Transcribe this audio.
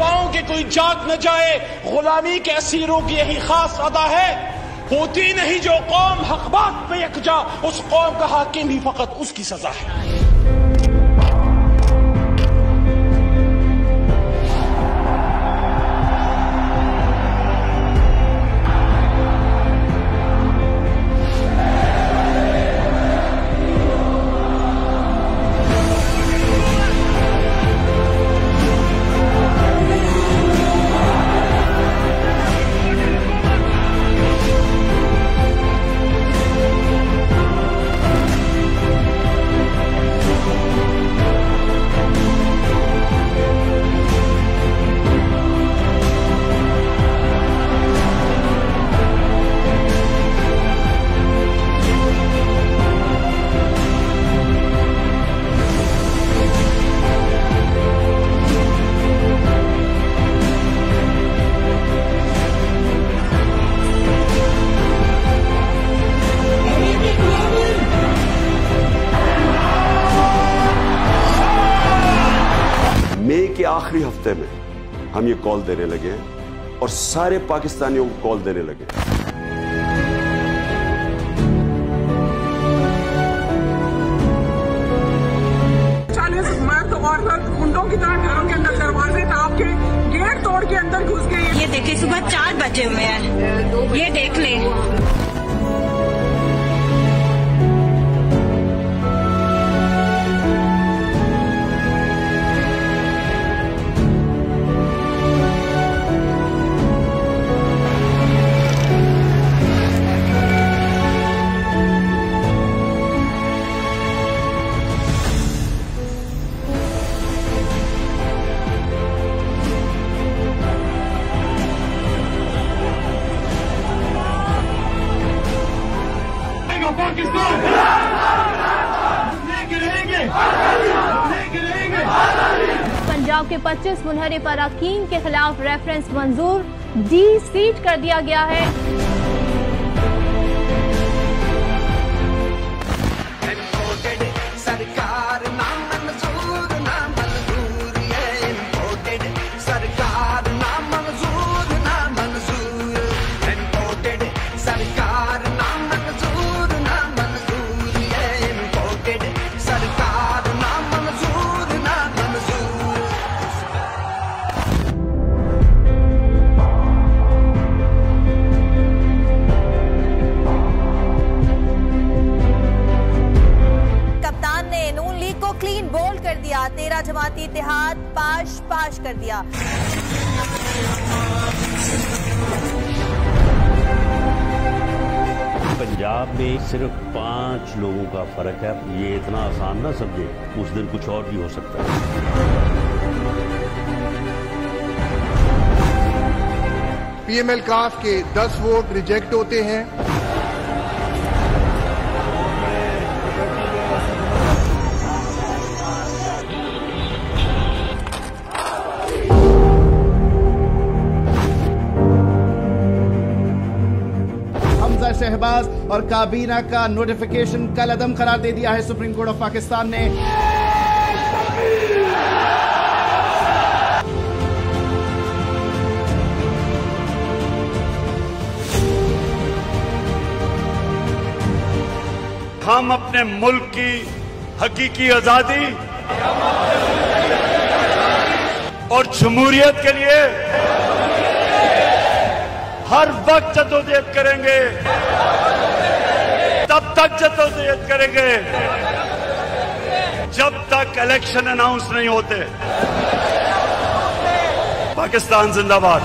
पाऊं कि कोई जाग न जाए। गुलामी के असीरों की यही खास अदा है, होती नहीं जो कौम हक बात पे यकजा, उस कौम का हाकिम ही फकत उसकी सजा है। मई के आखिरी हफ्ते में हम ये कॉल देने लगे हैं और सारे पाकिस्तानियों को कॉल देने लगे। मर्द औरत गुंडों की तरह घरों के अंदर दरवाजे ताप के गेट तोड़ के अंदर घुस गए। ये देखिए सुबह 4 बजे हुए हैं, ये देख लें। पंजाब के 25 मुनहरिफ अरकान के खिलाफ रेफरेंस मंजूर, डी-सीट कर दिया गया है। क्लीन बोल्ड कर दिया, 13 जमाती इत्तेहाद पाश कर दिया। पंजाब में सिर्फ 5 लोगों का फर्क है, ये इतना आसान ना समझे, उस दिन कुछ और भी हो सकता है। पीएमएल काफ के 10 वोट रिजेक्ट होते हैं। शहबाज और काबीना का नोटिफिकेशन कल अदम करार दे दिया है सुप्रीम कोर्ट ऑफ पाकिस्तान ने। हम अपने मुल्क की हकीकी आजादी और जमहूरियत के लिए हर वक्त जद्दोजहद करेंगे, तब तक जद्दोजहद करेंगे जब तक इलेक्शन अनाउंस नहीं होते। पाकिस्तान जिंदाबाद।